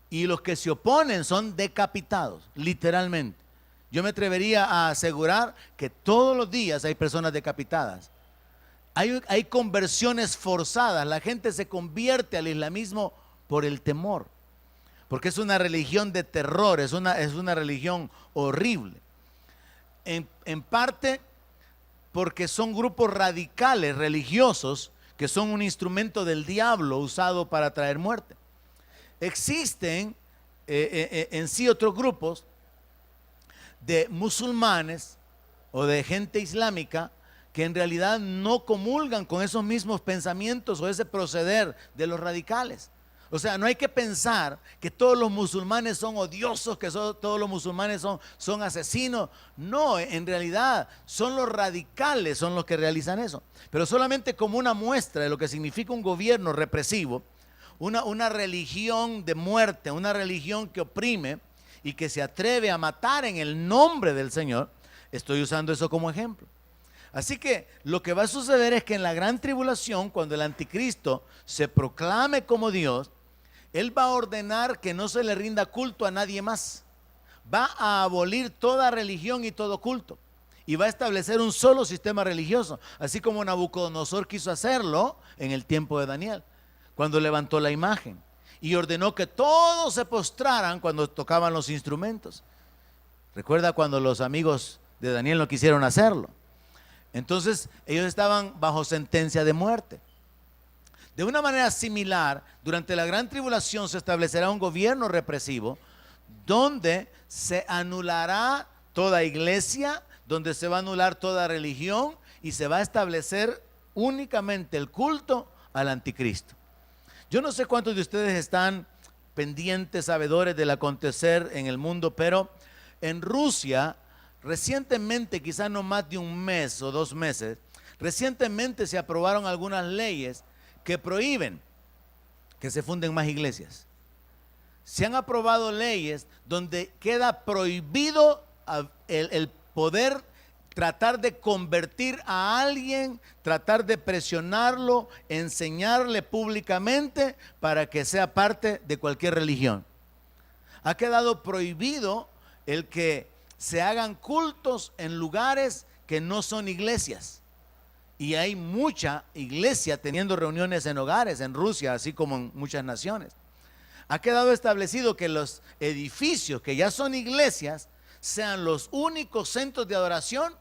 Y los que se oponen son decapitados, literalmente. Yo me atrevería a asegurar que todos los días hay personas decapitadas. Hay conversiones forzadas. La gente se convierte al islamismo por el temor, porque es una religión de terror, es una religión horrible. En parte porque son grupos radicales religiosos que son un instrumento del diablo usado para traer muerte. Existen en sí otros grupos de musulmanes o de gente islámica que en realidad no comulgan con esos mismos pensamientos o ese proceder de los radicales. O sea, no hay que pensar que todos los musulmanes son odiosos, que todos los musulmanes son asesinos. No, en realidad son los radicales son los que realizan eso. Pero solamente como una muestra de lo que significa un gobierno represivo, una religión de muerte, una religión que oprime y que se atreve a matar en el nombre del Señor. Estoy usando eso como ejemplo. Así que lo que va a suceder es que en la gran tribulación, cuando el anticristo se proclame como Dios, él va a ordenar que no se le rinda culto a nadie más. Va a abolir toda religión y todo culto. Y va a establecer un solo sistema religioso, así como Nabucodonosor quiso hacerlo en el tiempo de Daniel, cuando levantó la imagen y ordenó que todos se postraran cuando tocaban los instrumentos. Recuerda cuando los amigos de Daniel no quisieron hacerlo. Entonces ellos estaban bajo sentencia de muerte. De una manera similar, durante la gran tribulación se establecerá un gobierno represivo donde se anulará toda iglesia, donde se va a anular toda religión y se va a establecer únicamente el culto al anticristo. Yo no sé cuántos de ustedes están pendientes, sabedores del acontecer en el mundo, pero en Rusia recientemente, quizás no más de un mes o 2 meses, recientemente se aprobaron algunas leyes que prohíben que se funden más iglesias. Se han aprobado leyes donde queda prohibido el poder tratar de convertir a alguien, tratar de presionarlo, enseñarle públicamente para que sea parte de cualquier religión. Ha quedado prohibido el que se hagan cultos en lugares que no son iglesias. Y hay mucha iglesia teniendo reuniones en hogares en Rusia, así como en muchas naciones. Ha quedado establecido que los edificios que ya son iglesias sean los únicos centros de adoración,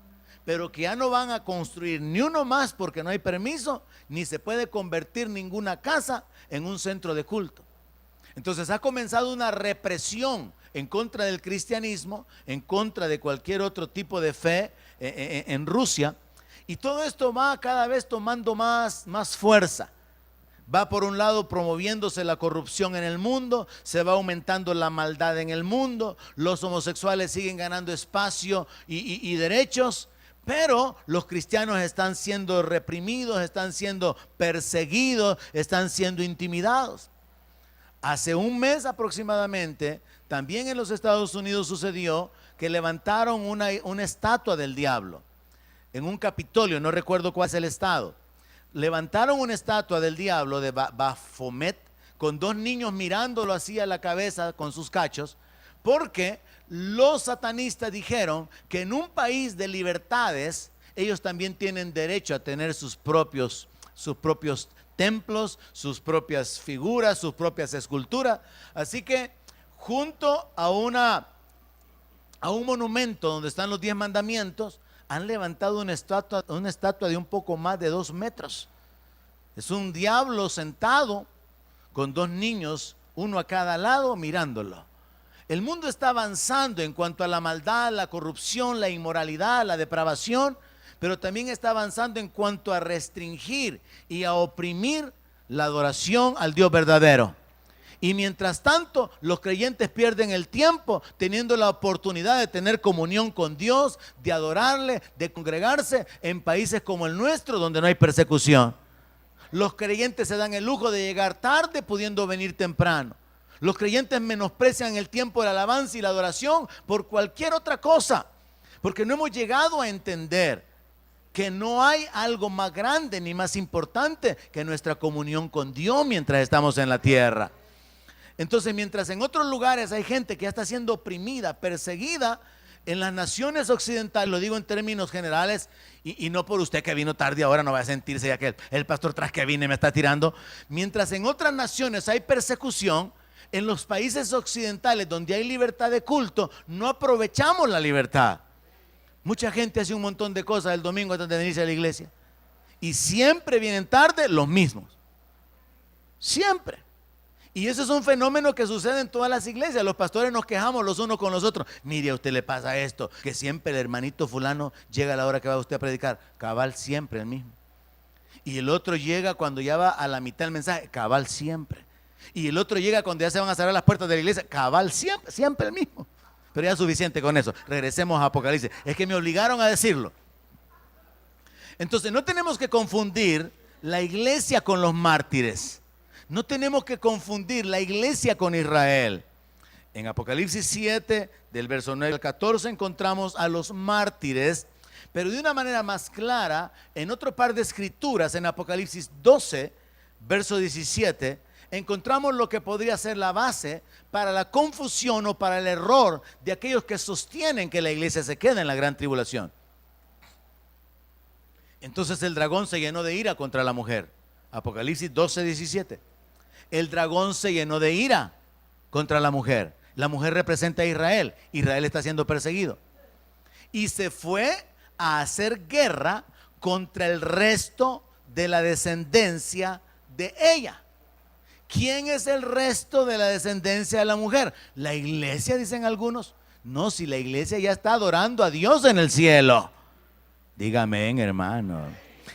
pero que ya no van a construir ni uno más porque no hay permiso, ni se puede convertir ninguna casa en un centro de culto. Entonces ha comenzado una represión en contra del cristianismo, en contra de cualquier otro tipo de fe en Rusia. Y todo esto va cada vez tomando más fuerza. Va por un lado promoviéndose la corrupción en el mundo, se va aumentando la maldad en el mundo, los homosexuales siguen ganando espacio y derechos, pero los cristianos están siendo reprimidos, están siendo perseguidos, están siendo intimidados. Hace un mes aproximadamente, también en los Estados Unidos sucedió que levantaron una estatua del diablo en un Capitolio, no recuerdo cuál es el estado. Levantaron una estatua del diablo de Baphomet con dos niños mirándolo así a la cabeza con sus cachos, porque los satanistas dijeron que en un país de libertades ellos también tienen derecho a tener sus propios templos, sus propias figuras, sus propias esculturas. Así que junto a un monumento donde están los 10 mandamientos, han levantado una estatua de un poco más de 2 metros. Es un diablo sentado con dos niños, uno a cada lado, mirándolo. El mundo está avanzando en cuanto a la maldad, la corrupción, la inmoralidad, la depravación, pero también está avanzando en cuanto a restringir y a oprimir la adoración al Dios verdadero. Y mientras tanto, los creyentes pierden el tiempo teniendo la oportunidad de tener comunión con Dios, de adorarle, de congregarse en países como el nuestro, donde no hay persecución. Los creyentes se dan el lujo de llegar tarde pudiendo venir temprano. Los creyentes menosprecian el tiempo de la alabanza y la adoración por cualquier otra cosa, porque no hemos llegado a entender que no hay algo más grande ni más importante que nuestra comunión con Dios mientras estamos en la tierra. Entonces, mientras en otros lugares hay gente que ya está siendo oprimida, perseguida, en las naciones occidentales, lo digo en términos generales, y no por usted que vino tarde ahora no va a sentirse ya que el pastor tras que vine me está tirando. Mientras en otras naciones hay persecución, en los países occidentales donde hay libertad de culto, no aprovechamos la libertad. Mucha gente hace un montón de cosas el domingo antes de venirse a la iglesia, y siempre vienen tarde los mismos, siempre. Y eso es un fenómeno que sucede en todas las iglesias. Los pastores nos quejamos los unos con los otros. Mire, a usted le pasa esto, que siempre el hermanito fulano llega a la hora que va usted a predicar, cabal siempre el mismo. Y el otro llega cuando ya va a la mitad del mensaje, cabal siempre. Y el otro llega cuando ya se van a cerrar las puertas de la iglesia, cabal siempre, siempre el mismo. Pero ya es suficiente con eso. Regresemos a Apocalipsis. Es que me obligaron a decirlo. Entonces no tenemos que confundir la iglesia con los mártires. No tenemos que confundir la iglesia con Israel. En Apocalipsis 7, del verso 9 al 14, encontramos a los mártires, pero de una manera más clara, en otro par de escrituras, en Apocalipsis 12, verso 17, encontramos lo que podría ser la base para la confusión o para el error de aquellos que sostienen que la iglesia se queda en la gran tribulación. Entonces el dragón se llenó de ira contra la mujer. Apocalipsis 12, 17. El dragón se llenó de ira contra la mujer. La mujer representa a Israel. Israel está siendo perseguido. Y se fue a hacer guerra contra el resto de la descendencia de ella. ¿Quién es el resto de la descendencia de la mujer? La iglesia, dicen algunos. No, si la iglesia ya está adorando a Dios en el cielo. Dígame, hermano.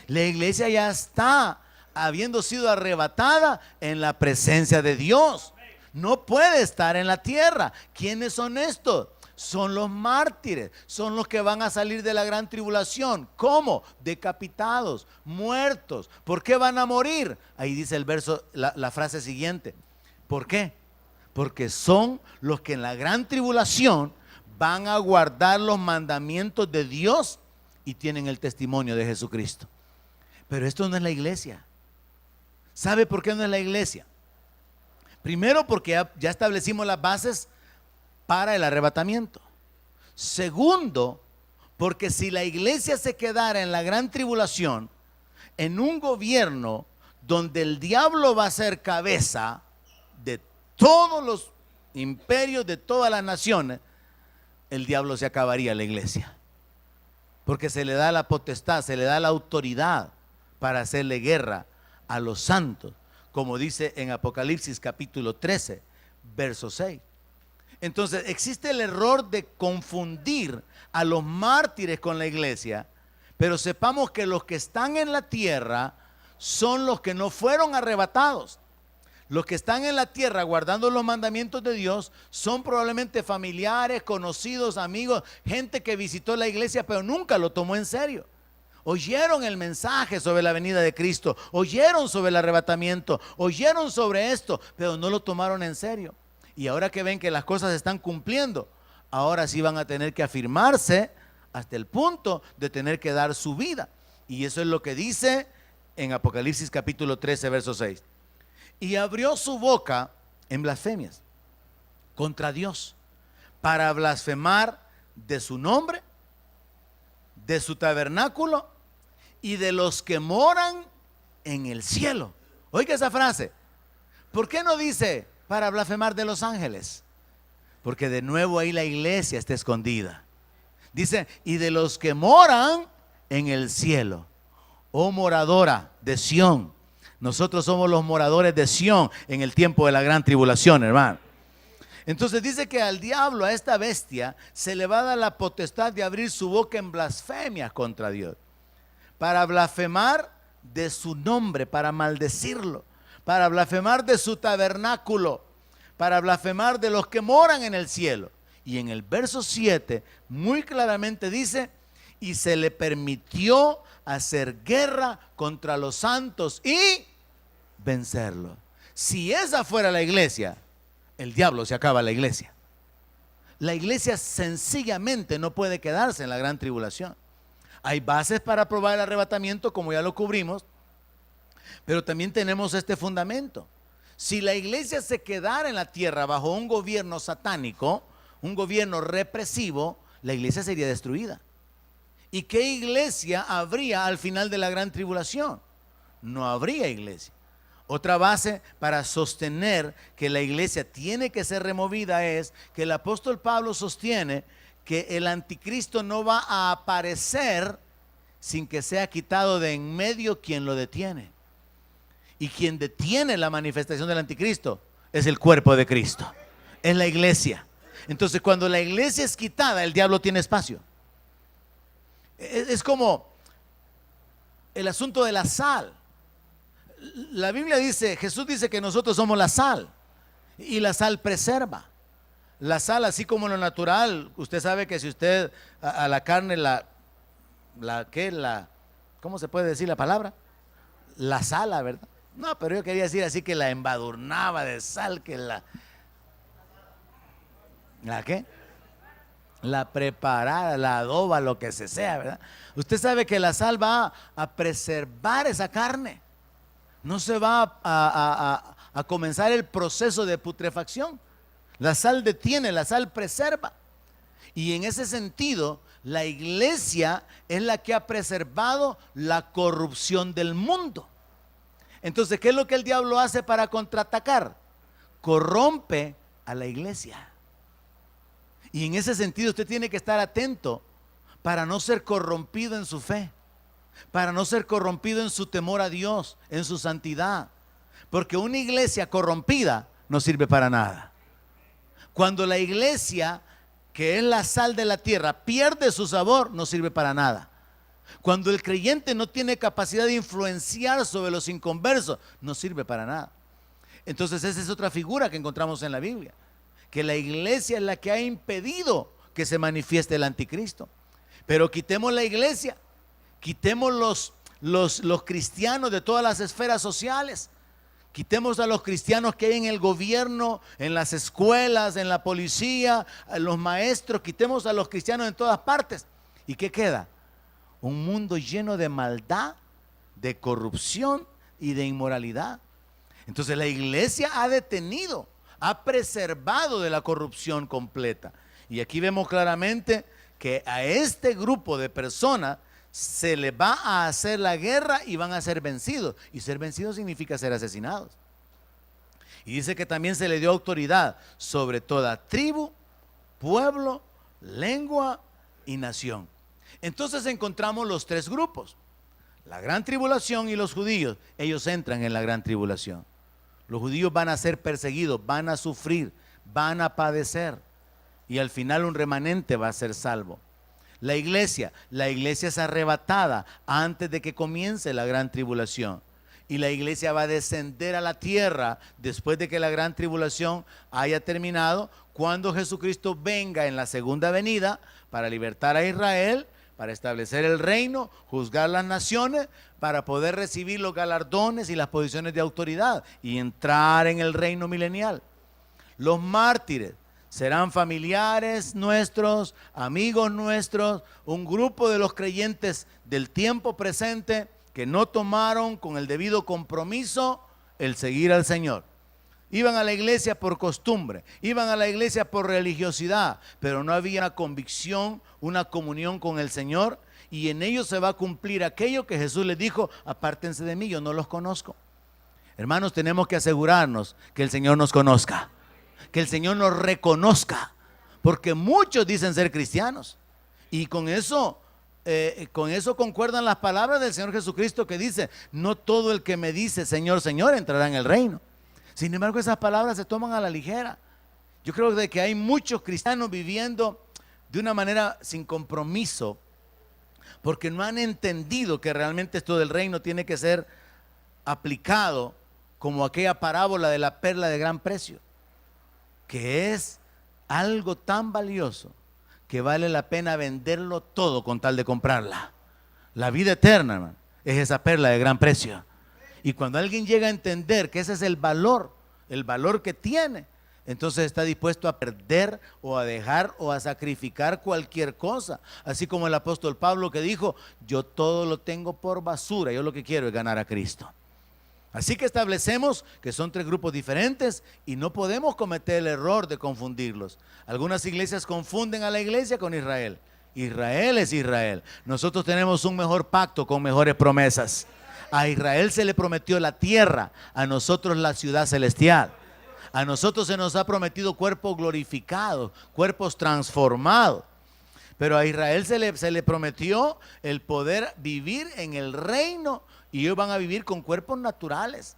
La iglesia ya está habiendo sido arrebatada en la presencia de Dios. No puede estar en la tierra. ¿Quiénes son estos? Son los mártires, son los que van a salir de la gran tribulación. ¿Cómo? Decapitados, muertos. ¿Por qué van a morir? Ahí dice el verso, la frase siguiente. ¿Por qué? Porque son los que en la gran tribulación van a guardar los mandamientos de Dios y tienen el testimonio de Jesucristo. Pero esto no es la iglesia. ¿Sabe por qué no es la iglesia? Primero porque ya establecimos las bases para el arrebatamiento. Segundo, porque si la iglesia se quedara en la gran tribulación, en un gobierno donde el diablo va a ser cabeza de todos los imperios, de todas las naciones, el diablo se acabaría la iglesia. Porque se le da la potestad, se le da la autoridad para hacerle guerra a los santos, como dice en Apocalipsis capítulo 13, verso 6. Entonces existe el error de confundir a los mártires con la iglesia, pero sepamos que los que están en la tierra son los que no fueron arrebatados. Los que están en la tierra guardando los mandamientos de Dios son probablemente familiares, conocidos, amigos, gente que visitó la iglesia pero nunca lo tomó en serio. Oyeron el mensaje sobre la venida de Cristo, oyeron sobre el arrebatamiento, oyeron sobre esto, pero no lo tomaron en serio. Y ahora que ven que las cosas se están cumpliendo, ahora sí van a tener que afirmarse hasta el punto de tener que dar su vida. Y eso es lo que dice en Apocalipsis capítulo 13, verso 6. Y abrió su boca en blasfemias contra Dios, para blasfemar de su nombre, de su tabernáculo y de los que moran en el cielo. Oiga esa frase. ¿Por qué no dice para blasfemar de los ángeles? Porque de nuevo ahí la iglesia está escondida. Dice, y de los que moran en el cielo. Oh moradora de Sión. Nosotros somos los moradores de Sión en el tiempo de la gran tribulación, hermano. Entonces dice que al diablo, a esta bestia, se le va a dar la potestad de abrir su boca en blasfemias contra Dios, para blasfemar de su nombre, para maldecirlo, para blasfemar de su tabernáculo, para blasfemar de los que moran en el cielo. Y en el verso 7 muy claramente dice, y se le permitió hacer guerra contra los santos y vencerlos. Si esa fuera la iglesia, el diablo se acaba la iglesia. La iglesia sencillamente no puede quedarse en la gran tribulación. Hay bases para probar el arrebatamiento, como ya lo cubrimos, pero también tenemos este fundamento. Si la iglesia se quedara en la tierra bajo un gobierno satánico, un gobierno represivo, la iglesia sería destruida. ¿Y qué iglesia habría al final de la gran tribulación? No habría iglesia. Otra base para sostener que la iglesia tiene que ser removida es que el apóstol Pablo sostiene que el anticristo no va a aparecer sin que sea quitado de en medio quien lo detiene. Y quien detiene la manifestación del anticristo es el cuerpo de Cristo, es la iglesia. Entonces cuando la iglesia es quitada, el diablo tiene espacio. Es como el asunto de la sal. La Biblia dice, Jesús dice que nosotros somos la sal, y la sal preserva. La sal, así como en lo natural, usted sabe que si usted a la carne ¿cómo se puede decir la palabra? La sala, ¿verdad? No, pero yo quería decir así, que la embadurnaba de sal, que ¿la qué? La preparada, la adoba, lo que sea, ¿verdad? Usted sabe que la sal va a preservar esa carne. No se va a comenzar el proceso de putrefacción. La sal detiene, la sal preserva. Y en ese sentido, la iglesia es la que ha preservado la corrupción del mundo. Entonces, ¿qué es lo que el diablo hace para contraatacar? Corrompe a la iglesia. Y en ese sentido usted tiene que estar atento para no ser corrompido en su fe, para no ser corrompido en su temor a Dios, en su santidad. Porque una iglesia corrompida no sirve para nada. Cuando la iglesia, que es la sal de la tierra, pierde su sabor, no sirve para nada. Cuando el creyente no tiene capacidad de influenciar sobre los inconversos, no sirve para nada. Entonces esa es otra figura que encontramos en la Biblia, que la iglesia es la que ha impedido que se manifieste el anticristo. Pero quitemos la iglesia, quitemos los cristianos de todas las esferas sociales, quitemos a los cristianos que hay en el gobierno, en las escuelas, en la policía, a los maestros, quitemos a los cristianos en todas partes. ¿Y qué queda? Un mundo lleno de maldad, de corrupción y de inmoralidad. Entonces la iglesia ha detenido ha preservado de la corrupción completa. Y aquí vemos claramente que a este grupo de personas se les va a hacer la guerra y van a ser vencidos. Y ser vencidos significa ser asesinados. Y dice que también se le dio autoridad sobre toda tribu, pueblo, lengua y nación. Entonces encontramos los tres grupos: la gran tribulación y los judíos. Ellos entran en la gran tribulación. Los judíos van a ser perseguidos, van a sufrir, van a padecer, y al final un remanente va a ser salvo. La iglesia es arrebatada antes de que comience la gran tribulación. Y la iglesia va a descender a la tierra después de que la gran tribulación haya terminado, cuando Jesucristo venga en la segunda venida para libertar a Israel, para establecer el reino, juzgar las naciones, para poder recibir los galardones y las posiciones de autoridad y entrar en el reino milenial. Los mártires serán familiares nuestros, amigos nuestros, un grupo de los creyentes del tiempo presente que no tomaron con el debido compromiso el seguir al Señor. Iban a la iglesia por costumbre, iban a la iglesia por religiosidad, pero no había una convicción, una comunión con el Señor, y en ellos se va a cumplir aquello que Jesús les dijo: apártense de mí, yo no los conozco. Hermanos, tenemos que asegurarnos que el Señor nos conozca, que el Señor nos reconozca, porque muchos dicen ser cristianos, y con eso concuerdan las palabras del Señor Jesucristo, que dice: no todo el que me dice Señor, Señor entrará en el reino. Sin embargo, esas palabras se toman a la ligera. Yo creo que hay muchos cristianos viviendo de una manera sin compromiso, porque no han entendido que realmente esto del reino tiene que ser aplicado como aquella parábola de la perla de gran precio, que es algo tan valioso que vale la pena venderlo todo con tal de comprarla. La vida eterna, hermano, es esa perla de gran precio. Y cuando alguien llega a entender que ese es el valor que tiene, entonces está dispuesto a perder o a dejar o a sacrificar cualquier cosa. Así como el apóstol Pablo, que dijo: yo todo lo tengo por basura, yo lo que quiero es ganar a Cristo. Así que establecemos que son tres grupos diferentes y no podemos cometer el error de confundirlos. Algunas iglesias confunden a la iglesia con Israel. Israel es Israel. Nosotros tenemos un mejor pacto con mejores promesas. A Israel se le prometió la tierra, a nosotros la ciudad celestial. A nosotros se nos ha prometido cuerpos glorificados, cuerpos transformados. Pero a Israel se le prometió el poder vivir en el reino, y ellos van a vivir con cuerpos naturales,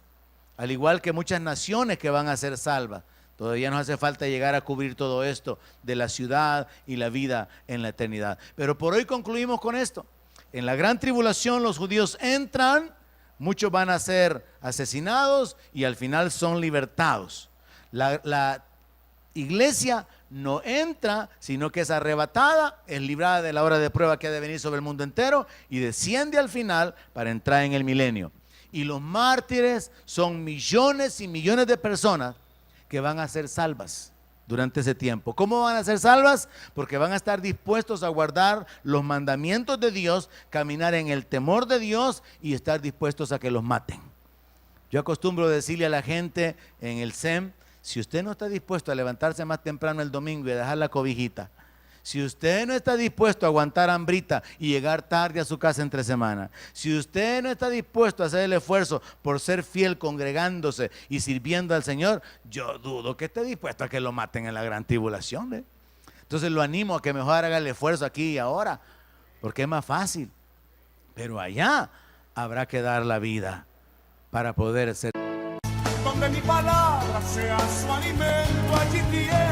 al igual que muchas naciones que van a ser salvas. Todavía nos hace falta llegar a cubrir todo esto de la ciudad y la vida en la eternidad. Pero por hoy concluimos con esto. En la gran tribulación los judíos entran, muchos van a ser asesinados y al final son libertados. La iglesia no entra, sino que es arrebatada, es librada de la hora de prueba que ha de venir sobre el mundo entero, y desciende al final para entrar en el milenio. Y los mártires son millones y millones de personas que van a ser salvas durante ese tiempo. ¿Cómo van a ser salvas? Porque van a estar dispuestos a guardar los mandamientos de Dios, caminar en el temor de Dios y estar dispuestos a que los maten. Yo acostumbro decirle a la gente en el SEM: si usted no está dispuesto a levantarse más temprano el domingo y a dejar la cobijita, si usted no está dispuesto a aguantar hambrita y llegar tarde a su casa entre semana, si usted no está dispuesto a hacer el esfuerzo por ser fiel congregándose y sirviendo al Señor, yo dudo que esté dispuesto a que lo maten en la gran tribulación, ¿eh? Entonces lo animo a que mejor haga el esfuerzo aquí y ahora, porque es más fácil. Pero allá habrá que dar la vida para poder ser. Donde mi palabra sea su alimento, allí tiene